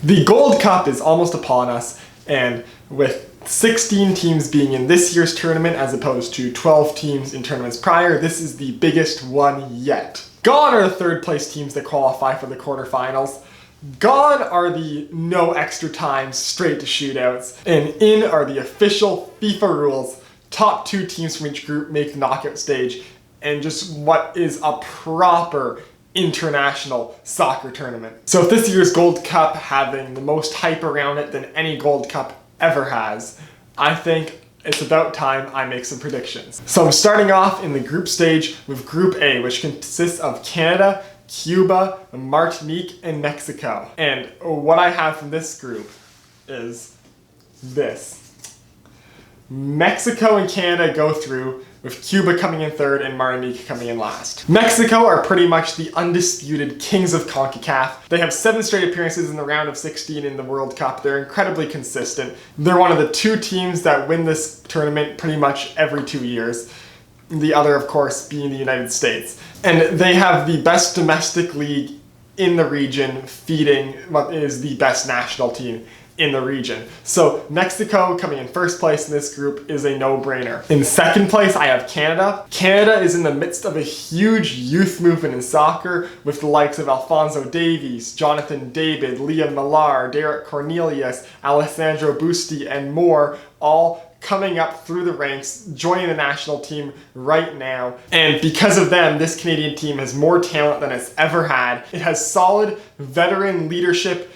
The Gold Cup is almost upon us, and with 16 teams being in this year's tournament as opposed to 12 teams in tournaments prior, this is the biggest one yet. Gone are the third place teams that qualify for the quarterfinals. Gone are the no extra time straight to shootouts, and in are the official FIFA rules. Top 2 teams from each group make the knockout stage, and just what is a proper international soccer tournament. So with this year's Gold Cup having the most hype around it than any Gold Cup ever has, I think it's about time I make some predictions. So I'm starting off in the group stage with Group A, which consists of Canada, Cuba, Martinique, and Mexico. And what I have from this group is this. Mexico and Canada go through, with Cuba coming in third and Martinique coming in last. Mexico are pretty much the undisputed kings of Concacaf. They have 7 straight appearances in the round of 16 in the World Cup. They're incredibly consistent. They're one of the 2 teams that win this tournament pretty much every 2 years. The other, of course, being the United States. And they have the best domestic league in the region, feeding what is the best national team in the region. So Mexico coming in first place in this group is a no-brainer. In second place, I have Canada. Canada is in the midst of a huge youth movement in soccer with the likes of Alphonso Davies, Jonathan David, Liam Millar, Derek Cornelius, Alessandro Busti, and more, all coming up through the ranks, joining the national team right now. And because of them, this Canadian team has more talent than it's ever had. It has solid veteran leadership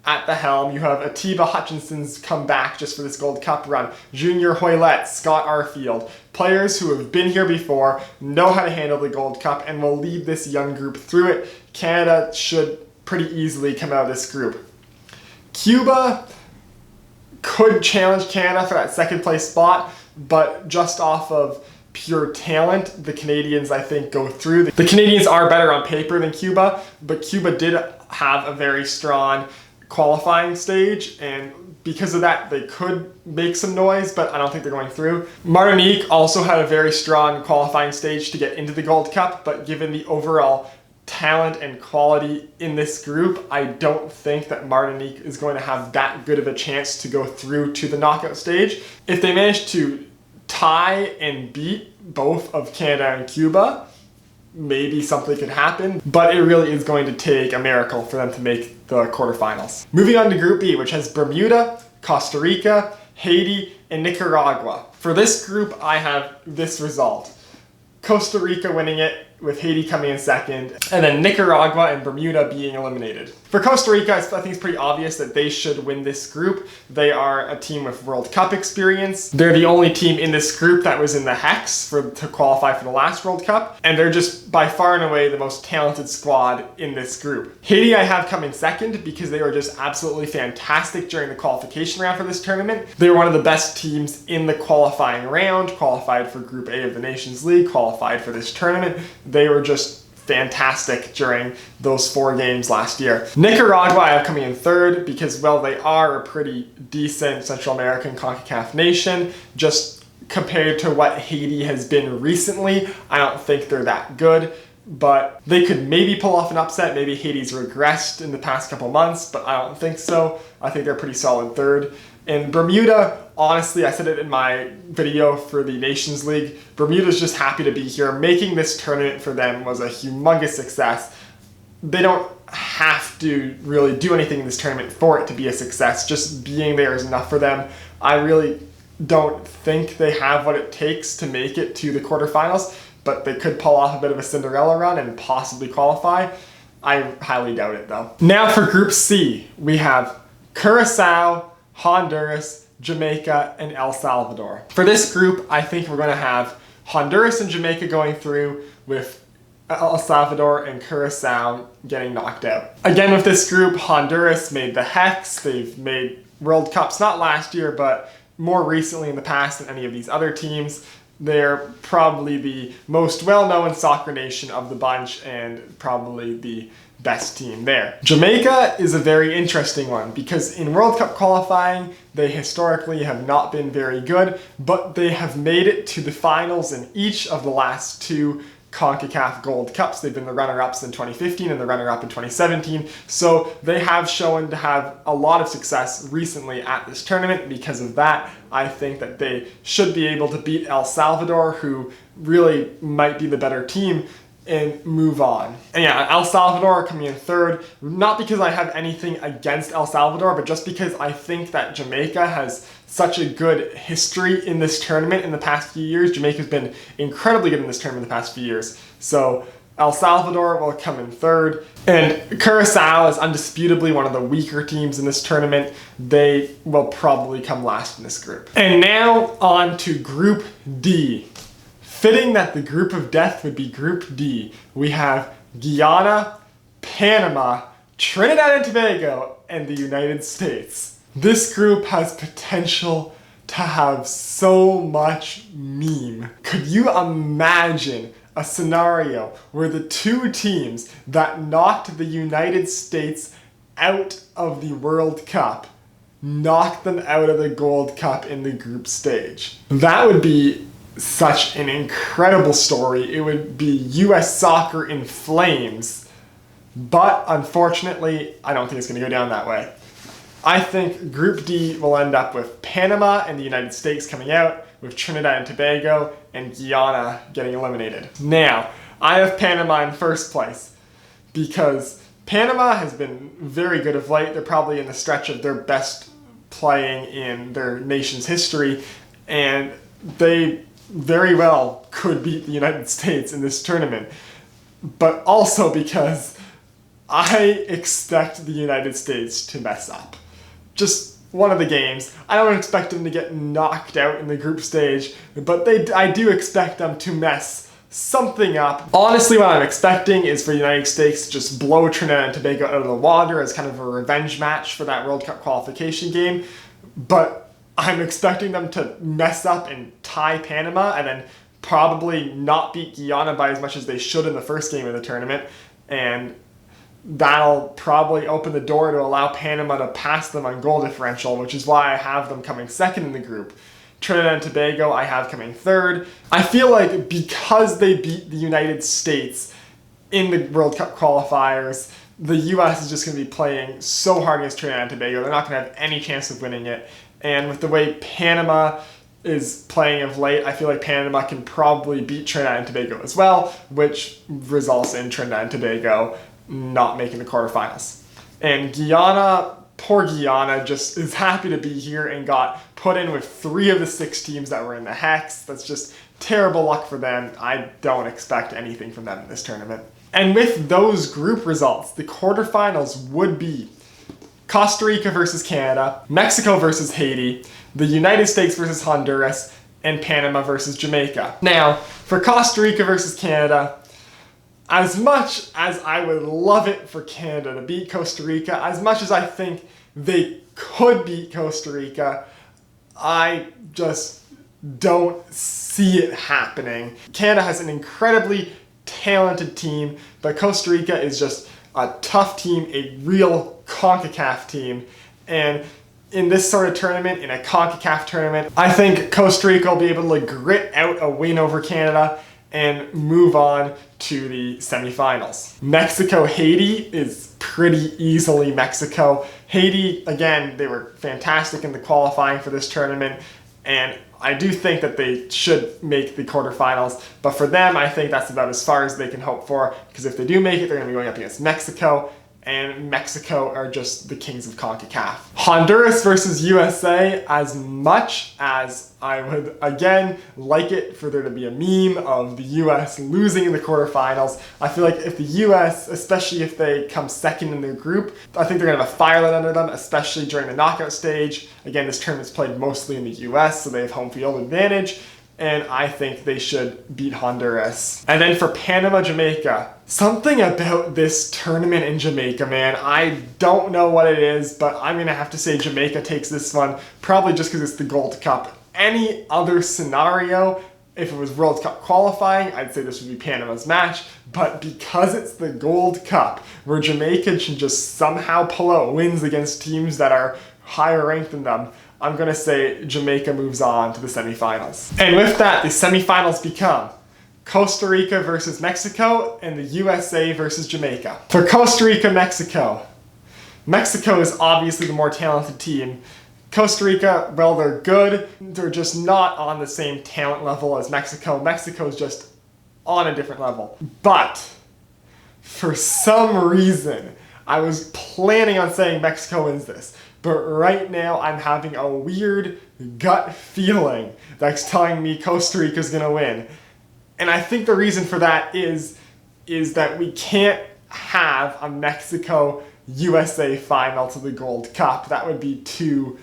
at the helm. You have Atiba Hutchinson's come back just for this Gold Cup run. Junior Hoylett, Scott Arfield, players who have been here before, know how to handle the Gold Cup, and will lead this young group through it. Canada should pretty easily come out of this group. Cuba could challenge Canada for that second place spot, but just off of pure talent, the Canadians, I think, go through. The Canadians are better on paper than Cuba, but Cuba did have a very strong qualifying stage, and because of that they could make some noise, but I don't think they're going through. Martinique also had a very strong qualifying stage to get into the Gold Cup, but given the overall talent and quality in this group, I don't think that Martinique is going to have that good of a chance to go through to the knockout stage. If they manage to tie and beat both of Canada and Cuba, maybe something could happen, but it really is going to take a miracle for them to make the quarterfinals. Moving on to Group B, which has Bermuda, Costa Rica, Haiti, and Nicaragua. For this group, I have this result. Costa Rica winning it, with Haiti coming in second, and then Nicaragua and Bermuda being eliminated. For Costa Rica, I think it's pretty obvious that they should win this group. They are a team with World Cup experience. They're the only team in this group that was in the Hex to qualify for the last World Cup, and they're just by far and away the most talented squad in this group. Haiti I have coming second because they were just absolutely fantastic during the qualification round for this tournament. They were one of the best teams in the qualifying round, qualified for Group A of the Nations League, qualified for this tournament. They were just fantastic during those 4 games last year. Nicaragua I have coming in third because, well, they are a pretty decent Central American CONCACAF nation. Just compared to what Haiti has been recently, I don't think they're that good, but they could maybe pull off an upset. Maybe Haiti's regressed in the past couple months, but I don't think so. I think they're pretty solid third. And Bermuda, honestly, I said it in my video for the Nations League, Bermuda's just happy to be here. Making this tournament for them was a humongous success. They don't have to really do anything in this tournament for it to be a success. Just being there is enough for them. I really don't think they have what it takes to make it to the quarterfinals, but they could pull off a bit of a Cinderella run and possibly qualify. I highly doubt it, though. Now for Group C, we have Curacao, Honduras, Jamaica, and El Salvador. For this group, I think we're going to have Honduras and Jamaica going through, with El Salvador and Curacao getting knocked out. Again, with this group, Honduras made the Hex. They've made World Cups, not last year, but more recently in the past than any of these other teams. They're probably the most well-known soccer nation of the bunch and probably the best team there. Jamaica is a very interesting one because in World Cup qualifying, they historically have not been very good, but they have made it to the finals in each of the last 2 Concacaf Gold Cups. They've been the runner-ups in 2015 and the runner-up in 2017. So they have shown to have a lot of success recently at this tournament. Because of that, I think that they should be able to beat El Salvador, who really might be the better team, and move on. And yeah, El Salvador are coming in third, not because I have anything against El Salvador, but just because I think that Jamaica has such a good history in this tournament in the past few years. Jamaica's been incredibly good in this tournament in the past few years. So El Salvador will come in third, and Curacao is undisputably one of the weaker teams in this tournament. They will probably come last in this group. And now on to Group D. Fitting that the group of death would be Group D. We have Guyana, Panama, Trinidad and Tobago, and the United States. This group has potential to have so much meme. Could you imagine a scenario where the two teams that knocked the United States out of the World Cup knocked them out of the Gold Cup in the group stage? That would be such an incredible story. It would be US soccer in flames, but unfortunately, I don't think it's going to go down that way. I think Group D will end up with Panama and the United States coming out, with Trinidad and Tobago and Guyana getting eliminated. Now, I have Panama in first place because Panama has been very good of late. They're probably in the stretch of their best playing in their nation's history, and they very well could beat the United States in this tournament, but also because I expect the United States to mess up. Just one of the games. I don't expect them to get knocked out in the group stage, but I do expect them to mess something up. Honestly, what I'm expecting is for the United States to just blow Trinidad and Tobago out of the water as kind of a revenge match for that World Cup qualification game, but I'm expecting them to mess up and tie Panama and then probably not beat Guyana by as much as they should in the first game of the tournament. And that'll probably open the door to allow Panama to pass them on goal differential, which is why I have them coming second in the group. Trinidad and Tobago I have coming third. I feel like because they beat the United States in the World Cup qualifiers, the US is just going to be playing so hard against Trinidad and Tobago, they're not going to have any chance of winning it. And with the way Panama is playing of late, I feel like Panama can probably beat Trinidad and Tobago as well, which results in Trinidad and Tobago not making the quarterfinals. And Guyana, poor Guyana, just is happy to be here and got put in with 3 of the 6 teams that were in the Hex. That's just terrible luck for them. I don't expect anything from them in this tournament. And with those group results, the quarterfinals would be Costa Rica versus Canada, Mexico versus Haiti, the United States versus Honduras, and Panama versus Jamaica. Now, for Costa Rica versus Canada, as much as I would love it for Canada to beat Costa Rica, as much as I think they could beat Costa Rica, I just don't see it happening. Canada has an incredibly talented team, but Costa Rica is just a tough team, a real Concacaf team, and in this sort of tournament, in a Concacaf tournament, I think Costa Rica will be able to grit out a win over Canada and move on to the semifinals. Mexico-Haiti is pretty easily Mexico. Haiti, again, they were fantastic in the qualifying for this tournament, and I do think that they should make the quarterfinals, but for them, I think that's about as far as they can hope for, because if they do make it, they're going to be going up against Mexico, and Mexico are just the kings of CONCACAF. Honduras versus USA, as much as I would, again, like it for there to be a meme of the US losing in the quarterfinals, I feel like if the US, especially if they come second in their group, I think they're going to have a firelit under them, especially during the knockout stage. Again, this tournament's played mostly in the US, so they have home field advantage, and I think they should beat Honduras. And then for Panama, Jamaica, something about this tournament in Jamaica, man, I don't know what it is, but I'm going to have to say Jamaica takes this one, probably just because it's the Gold Cup. Any other scenario, if it was World Cup qualifying, I'd say this would be Panama's match, but because it's the Gold Cup, where Jamaica can just somehow pull out wins against teams that are higher ranked than them, I'm going to say Jamaica moves on to the semifinals. And with that, the semifinals become Costa Rica versus Mexico, and the USA versus Jamaica. For Costa Rica, Mexico. Mexico is obviously the more talented team. Costa Rica, well, they're good. They're just not on the same talent level as Mexico. Mexico's just on a different level. But for some reason, I was planning on saying Mexico wins this. But right now, I'm having a weird gut feeling that's telling me Costa Rica's gonna win. And I think the reason for that is that we can't have a Mexico-USA final to the Gold Cup. That would be too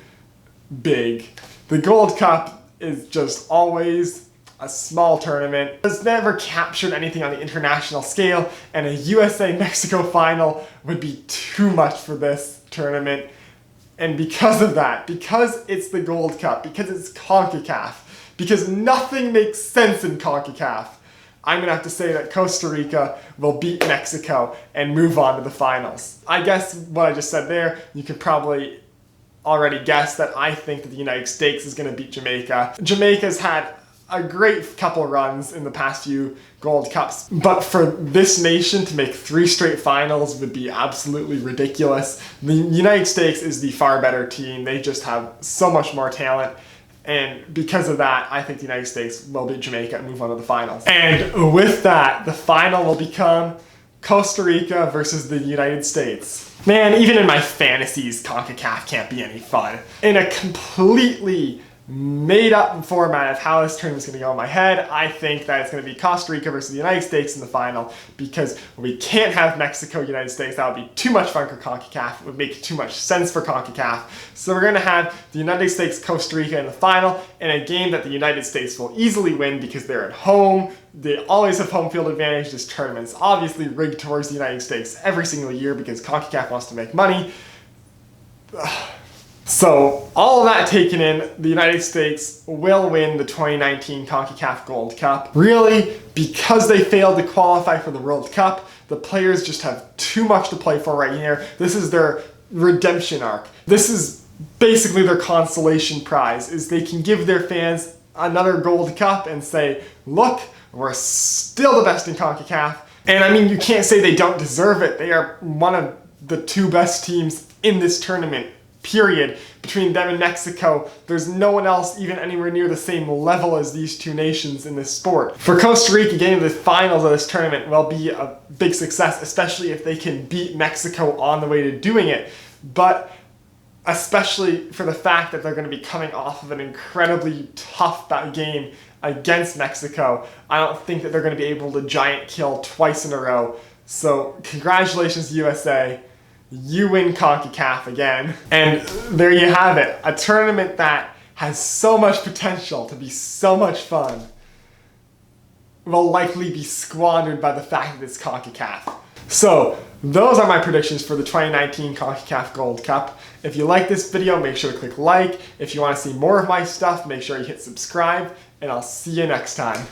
big. The Gold Cup is just always a small tournament. It's never captured anything on the international scale, and a USA-Mexico final would be too much for this tournament. And because of that, because it's the Gold Cup, because it's Concacaf, because nothing makes sense in Concacaf, I'm going to have to say that Costa Rica will beat Mexico and move on to the finals. I guess what I just said there, you could probably already guess that I think that the United States is going to beat Jamaica. Jamaica's had a great couple runs in the past few Gold Cups, but for this nation to make 3 straight finals would be absolutely ridiculous. The United States is the far better team. They just have so much more talent. And because of that, I think the United States will beat Jamaica and move on to the finals. And with that, the final will become Costa Rica versus the United States. Man, even in my fantasies, Concacaf can't be any fun. In a completely made up format of how this tournament's going to go in my head, I think that it's going to be Costa Rica versus the United States in the final, because we can't have Mexico, United States. That would be too much fun for Concacaf. It would make too much sense for Concacaf. So we're going to have the United States, Costa Rica in the final, in a game that the United States will easily win because they're at home. They always have home field advantage. This tournament's obviously rigged towards the United States every single year because Concacaf wants to make money. So, all of that taken in, the United States will win the 2019 Concacaf Gold Cup. Really, because they failed to qualify for the World Cup, the players just have too much to play for right here. This is their redemption arc. This is basically their consolation prize, is they can give their fans another Gold Cup and say, look, we're still the best in Concacaf. And I mean, you can't say they don't deserve it. They are one of the 2 best teams in this tournament. Period. Between them and Mexico, there's no one else even anywhere near the same level as these 2 nations in this sport. For Costa Rica, getting to the finals of this tournament will be a big success, especially if they can beat Mexico on the way to doing it. But especially for the fact that they're going to be coming off of an incredibly tough game against Mexico, I don't think that they're going to be able to giant kill twice in a row. So congratulations, USA. You win Concacaf again. And there you have it. A tournament that has so much potential to be so much fun will likely be squandered by the fact that it's Concacaf. So, those are my predictions for the 2019 Concacaf Gold Cup. If you like this video, make sure to click like. If you want to see more of my stuff, make sure you hit subscribe, and I'll see you next time.